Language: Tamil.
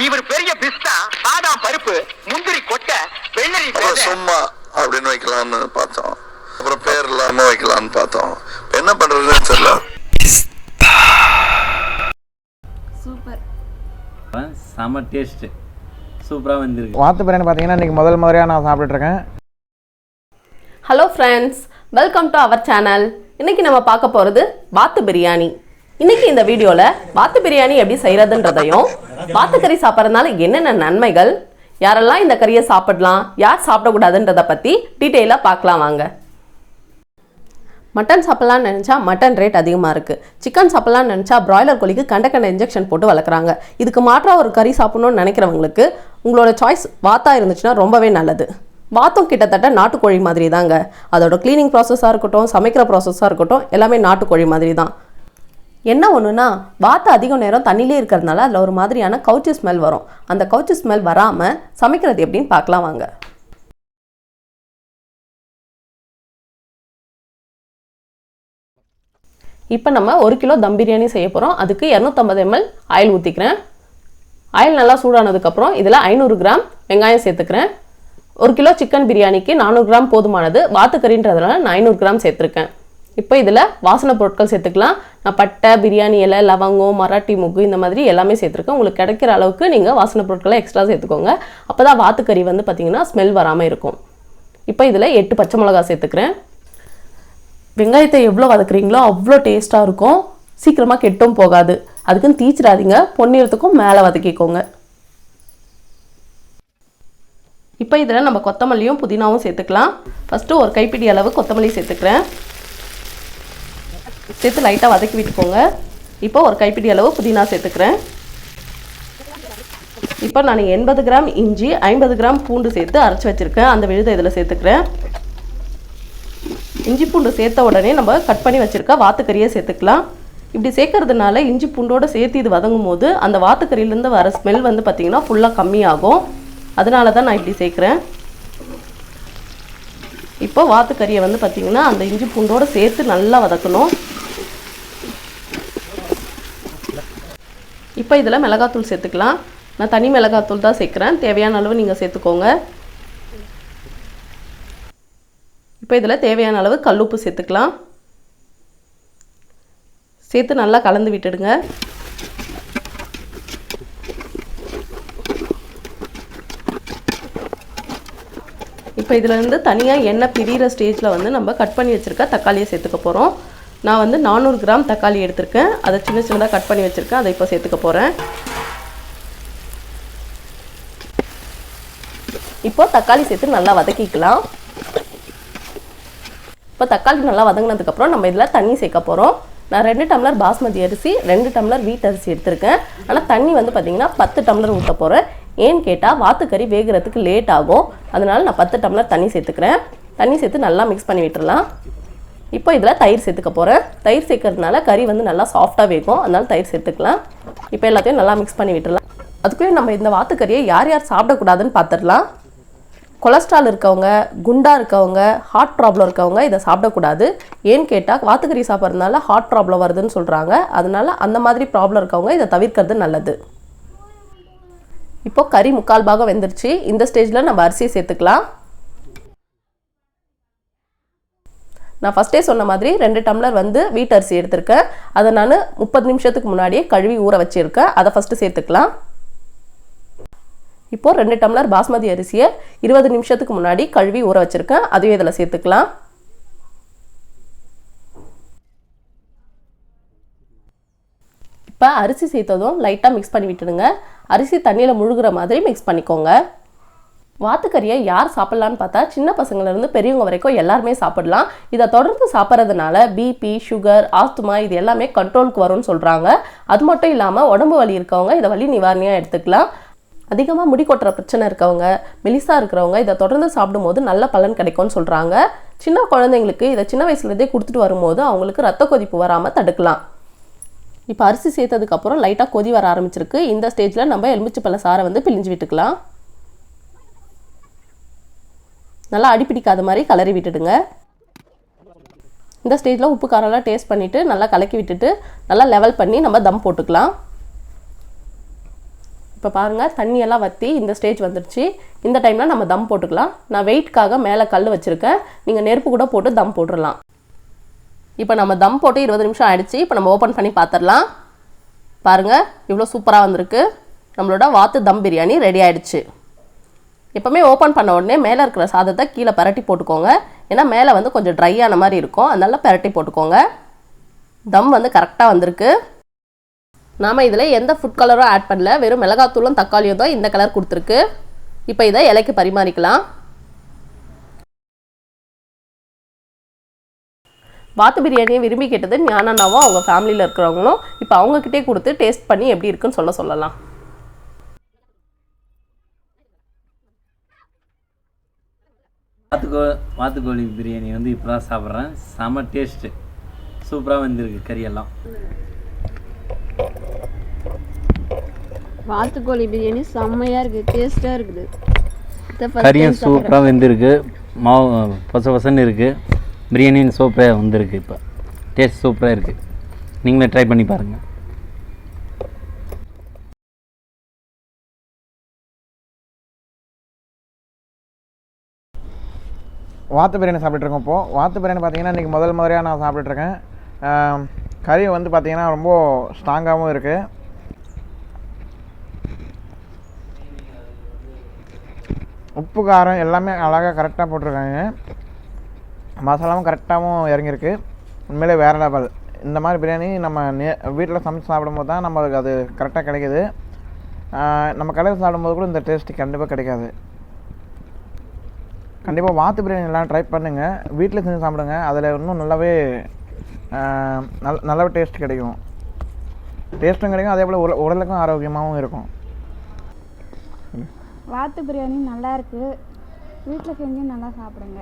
இவர் பெரிய பிஸ்தா, பாதாம் பருப்பு, முந்திரி கொட்டை, வெள்ளரி சும்மா அப்படின்னு வைக்கலாம்னு பார்த்தோம். அப்புறம் பேர் இல்லாம வைக்கலாம்னு பார்த்தோம். என்ன பண்றதுன்னு தெரியல. சூப்பர். செம டேஸ்ட். சூப்பரா வந்திருக்கு. வாத்து பிரியாணி பார்த்தீங்கன்னா இன்னைக்கு முதல் முறையாக நான் சாப்பிட்டுட்டு இருக்கேன். Hello friends, welcome to our channel. இன்னைக்கு நம்ம பார்க்க போகிறது வாத்து பிரியாணி. இன்னைக்கு இந்த வீடியோவில் வாத்து பிரியாணி எப்படி செய்கிறதுன்றதையும், வாத்து கறி சாப்பிட்றதுனால என்னென்ன நன்மைகள், யாரெல்லாம் இந்த கறியை சாப்பிடலாம், யார் சாப்பிடக்கூடாதுன்றதை பற்றி டீட்டெயிலாக பார்க்கலாம் வாங்க. மட்டன் சாப்பிட்லான்னு நினச்சா மட்டன் ரேட் அதிகமாக இருக்குது. சிக்கன் சாப்பிட்லான்னு நினச்சா பிராய்லர் கோழிக்கு கண்ட இன்ஜெக்ஷன் போட்டு வளர்க்குறாங்க. இதுக்கு மாற்றாக ஒரு கறி சாப்பிட்ணுன்னு நினைக்கிறவங்களுக்கு உங்களோட சாய்ஸ் வாத்தா இருந்துச்சுன்னா ரொம்பவே நல்லது. வாத்தும் கிட்டத்தட்ட நாட்டுக்கோழி மாதிரி தாங்க. அதோட க்ளீனிங் ப்ராசஸாக இருக்கட்டும், சமைக்கிற ப்ராசஸாக இருக்கட்டும், எல்லாமே நாட்டுக்கோழி மாதிரி தான். என்ன ஒன்றுனா, வாத்து அதிக நேரம் தண்ணியிலே இருக்கிறதுனால அதில் ஒரு மாதிரியான கவுச்சி ஸ்மெல் வரும். அந்த கவுச்சி ஸ்மெல் வராமல் சமைக்கிறது எப்படின்னு பார்க்கலாம் வாங்க. இப்போ நம்ம 1 கிலோ தம் பிரியாணி செய்ய போகிறோம். அதுக்கு 250 ml ஆயில் ஊற்றிக்கிறேன். ஆயில் நல்லா சூடானதுக்கப்புறம் இதில் 500 கிராம் வெங்காயம் சேர்த்துக்கிறேன். 1 கிலோ சிக்கன் பிரியாணிக்கு 400 கிராம் போதுமானது. வாத்துக்கறின்றதுனால நான் 500 கிராம் சேர்த்துருக்கேன். இப்போ இதில் வாசனை பொருட்கள் சேர்த்துக்கலாம். நான் பட்டை, பிரியாணி இலை, லவங்கம், மராட்டி முக்கு இந்த மாதிரி எல்லாமே சேர்த்துருக்கேன். உங்களுக்கு கிடைக்கிற அளவுக்கு நீங்கள் வாசனை பொருட்களை எக்ஸ்ட்ரா சேர்த்துக்கோங்க. அப்போ தான் வாத்துக்கறி வந்து பார்த்திங்கன்னா ஸ்மெல் வராமல் இருக்கும். இப்போ இதில் 8 பச்சை மிளகா சேர்த்துக்கிறேன். வெங்காயத்தை எவ்வளோ வதக்குறீங்களோ அவ்வளோ டேஸ்ட்டாக இருக்கும். சீக்கிரமாக கெட்டும் போகாது. அதுக்குன்னு தீச்சிடாதீங்க, பொன்னிறத்துக்கும் மேலே வதக்கிக்கோங்க. இப்போ இதில் நம்ம கொத்தமல்லியும் புதினாவும் சேர்த்துக்கலாம். ஃபஸ்ட்டு ஒரு கைப்பிடி அளவு கொத்தமல்லி சேர்த்துக்கிறேன். சேர்த்து லைட்டாக வதக்கி விட்டுக்கோங்க. இப்போ ஒரு கைப்பிடி அளவு புதினா சேர்த்துக்கிறேன். இப்போ நான் 80 கிராம் இஞ்சி, 50 கிராம் பூண்டு சேர்த்து அரைச்சி வச்சுருக்கேன். அந்த விழுதை இதில் சேர்த்துக்கிறேன். இஞ்சி பூண்டு சேர்த்த உடனே நம்ம கட் பண்ணி வச்சுருக்க வாத்துக்கறியை சேர்த்துக்கலாம். இப்படி சேர்க்கறதுனால இஞ்சி பூண்டோடு சேர்த்து இது வதங்கும் போது அந்த வாத்துக்கறியிலேருந்து வர ஸ்மெல் வந்து பார்த்திங்கன்னா ஃபுல்லாக கம்மியாகும். அதனால தான் நான் இப்படி சேர்க்குறேன். இப்போ வாத்துக்கறியை வந்து பார்த்திங்கன்னா அந்த இஞ்சி பூண்டோடு சேர்த்து நல்லா வதக்கணும். இப்போ இதில் மிளகாத்தூள் சேர்த்துக்கலாம். நான் தனி மிளகாத்தூள் தான் சேர்க்குறேன். தேவையான அளவு நீங்கள் சேர்த்துக்கோங்க. இப்போ இதில் தேவையான அளவு கல்லுப்பு சேர்த்துக்கலாம். சேர்த்து நல்லா கலந்து விட்டுடுங்க. இப்போ இதிலேருந்து தனியாக எண்ணெய் பிரிகிற ஸ்டேஜில் வந்து நம்ம கட் பண்ணி வச்சுருக்க தக்காளியை சேர்த்துக்க போகிறோம். நான் வந்து 400 கிராம் தக்காளி எடுத்திருக்கேன். அதை சின்ன சின்னதாக கட் பண்ணி வச்சுருக்கேன். அதை இப்போ சேர்த்துக்க போகிறேன். இப்போ தக்காளி சேர்த்து நல்லா வதக்கிக்கலாம். இப்போ தக்காளி நல்லா வதங்கினதுக்கப்புறம் நம்ம இதில் தண்ணி சேர்க்க போகிறோம். நான் 2 டம்ளர் பாஸ்மதி அரிசி, 2 டம்ளர் வீட் அரிசி எடுத்திருக்கேன். ஆனால் தண்ணி வந்து பார்த்திங்கன்னா 10 டம்ளர் ஊற்ற போகிறேன். ஏன்னு கேட்டால் வாத்துக்கறி வேகிறதுக்கு லேட் ஆகும். அதனால் நான் 10 டம்ளர் தண்ணி சேர்த்துக்கிறேன். தண்ணி சேர்த்து நல்லா மிக்ஸ் பண்ணி விட்டுடலாம். இப்போ இதில் தயிர் சேர்த்துக்க போகிறேன். தயிர் சேர்க்கறதுனால கறி வந்து நல்லா சாஃப்டாக வேகும். அதனால் தயிர் சேர்த்துக்கலாம். இப்போ எல்லாத்தையும் நல்லா மிக்ஸ் பண்ணி விட்டுடலாம். அதுக்குள்ளே நம்ம இந்த வாத்துக்கறியை யார் யார் சாப்பிடக்கூடாதுன்னு பார்த்துடலாம். கொலஸ்ட்ரால் இருக்கவங்க, குண்டாக இருக்கவங்க, ஹார்ட் ப்ராப்ளம் இருக்கவங்க இதை சாப்பிடக்கூடாது. ஏன்னு கேட்டால் வாத்துக்கறி சாப்பிட்றதுனால ஹார்ட் ப்ராப்ளம் வருதுன்னு சொல்கிறாங்க. அதனால் அந்த மாதிரி ப்ராப்ளம் இருக்கவங்க இதை தவிர்க்கிறது நல்லது. இப்போ கறி 3/4 பாகம் வெந்துருச்சு. இந்த ஸ்டேஜில் நம்ம அரிசியை சேர்த்துக்கலாம். நான் ஃபஸ்ட்டே சொன்ன மாதிரி 2 டம்ளர் வந்து வீட்டு அரிசி எடுத்திருக்கேன். அதை நான் 30 நிமிஷத்துக்கு முன்னாடியே கழுவி ஊற வச்சுருக்கேன். அதை ஃபஸ்ட்டு சேர்த்துக்கலாம். இப்போது 2 டம்ளர் பாஸ்மதி அரிசியை 20 நிமிஷத்துக்கு முன்னாடி கழுவி ஊற வச்சுருக்கேன். அதையும் இதில் சேர்த்துக்கலாம். இப்போ அரிசி சேர்த்ததும் லைட்டாக மிக்ஸ் பண்ணி விட்டுடுங்க. அரிசி தண்ணியில் முழுகிற மாதிரி மிக்ஸ் பண்ணிக்கோங்க. வாத்துக்கறியை யார் சாப்பிட்லான்னு பார்த்தா சின்ன பசங்கள்லேருந்து பெரியவங்க வரைக்கும் எல்லாருமே சாப்பிடலாம். இதை தொடர்ந்து சாப்பிட்றதுனால பிபி, சுகர், ஆஸ்துமா இது எல்லாமே கண்ட்ரோலுக்கு வரும்னு சொல்கிறாங்க. அது மட்டும் இல்லாமல் உடம்பு வலி இருக்கவங்க இதை வலி நிவாரணியாக எடுத்துக்கலாம். அதிகமாக முடி கொட்டுற பிரச்சனை இருக்கவங்க, மெலிசாக இருக்கிறவங்க இதை தொடர்ந்து சாப்பிடும்போது நல்ல பலன் கிடைக்கும்னு சொல்கிறாங்க. சின்ன குழந்தைங்களுக்கு இதை சின்ன வயசுலேருந்தே கொடுத்துட்டு வரும்போது அவங்களுக்கு ரத்த கொதிப்பு வராமல் தடுக்கலாம். இப்போ அரிசி சேர்த்ததுக்கப்புறம் லைட்டாக கொதி வர ஆரம்பிச்சிருக்கு. இந்த ஸ்டேஜில் நம்ம எலுமிச்சைப்பழ சாறை வந்து பிழிஞ்சு விட்டுக்கலாம். நல்லா அடிப்பிடிக்காத மாதிரி கலரி விட்டுடுங்க. இந்த ஸ்டேஜில் உப்பு காரம்லாம் டேஸ்ட் பண்ணிவிட்டு நல்லா கலக்கி விட்டுட்டு நல்லா லெவல் பண்ணி நம்ம தம் போட்டுக்கலாம். இப்போ பாருங்கள் தண்ணியெல்லாம் வற்றி இந்த ஸ்டேஜ் வந்துடுச்சு. இந்த டைமில் நம்ம தம் போட்டுக்கலாம். நான் வெயிட்காக மேலே கல் வச்சுருக்கேன். நீங்கள் நெருப்பு கூட போட்டு தம் போட்டுடலாம். இப்போ நம்ம தம் போட்டு 20 நிமிஷம் ஆயிடுச்சு. இப்போ நம்ம ஓப்பன் பண்ணி பார்த்துடலாம். பாருங்கள் இவ்வளோ சூப்பராக வந்திருக்கு. நம்மளோட வாத்து தம் பிரியாணி ரெடி ஆகிடுச்சு. எப்போவுமே ஓப்பன் பண்ண உடனே மேலே இருக்கிற சாதத்தை கீழே பரட்டி போட்டுக்கோங்க. ஏன்னா மேலே வந்து கொஞ்சம் ட்ரையான மாதிரி இருக்கும், அதனால பரட்டி போட்டுக்கோங்க. தம் வந்து கரெக்டாக வந்திருக்கு. நாம் இதில் எந்த ஃபுட் கலரும் ஆட் பண்ணல, வெறும் மிளகாத்தூளும் தக்காளியும் தான் இந்த கலர் கொடுத்துருக்கு. இப்போ இதை இலைக்கு பரிமாறிக்கலாம். வாத்து பிரியாணியை விரும்பி கேட்டது ஞானண்ணாவும் அவங்க ஃபேமிலியில் இருக்கிறவங்களும். இப்போ அவங்கக்கிட்டே கொடுத்து டேஸ்ட் பண்ணி எப்படி இருக்குன்னு சொல்லலாம். வாத்துக்கோழி பிரியாணி வந்து இப்போ தான் சாப்பிட்றேன். செம டேஸ்ட்டு, சூப்பராக வந்திருக்கு. கறியெல்லாம் வாத்துக்கோழி பிரியாணி செம்மையாக இருக்குது, டேஸ்ட்டாக இருக்குது. கறியும் சூப்பராக வெந்திருக்கு. மாவு பசன்னு இருக்குது. பிரியாணியும் சூப்பராக வந்திருக்கு. இப்போ டேஸ்ட் சூப்பராக இருக்குது. நீங்களே ட்ரை பண்ணி பாருங்கள். வாத்து பிரியாணி சாப்பிட்டுருக்கோம். இப்போது வாத்து பிரியாணி பார்த்தீங்கன்னா இன்றைக்கி முதல் முறையாக நான் சாப்பிட்டுருக்கேன். கறி வந்து பார்த்திங்கன்னா ரொம்ப ஸ்ட்ராங்காகவும் இருக்குது. உப்பு காரம் எல்லாமே அழகாக கரெக்டாக போட்டிருக்காங்க. மசாலாவும் கரெக்டாகவும் இறங்கியிருக்கு. உண்மையிலே வேறு லெவல். இந்த மாதிரி பிரியாணி நம்ம வீட்டில் சமைச்சு சாப்பிடும்போது தான் நம்மளுக்கு அது கரெக்டாக கிடைக்கிது. நம்ம கடையில் சாப்பிடும்போது கூட இந்த டேஸ்ட்டு கண்டிப்பாக கிடைக்காது. கண்டிப்பாக வாத்து பிரியாணி எல்லாம் ட்ரை பண்ணுங்கள். வீட்டில் செஞ்சு சாப்பிடுங்க. அதில் இன்னும் நல்லாவே நல்லாவே டேஸ்ட் கிடைக்கும். டேஸ்ட்டும் கிடைக்கும், அதே போல் உடலுக்கும் ஆரோக்கியமாகவும் இருக்கும். வாத்து பிரியாணி நல்லா இருக்குது. வீட்டில் செஞ்சு நல்லா சாப்பிடுங்க.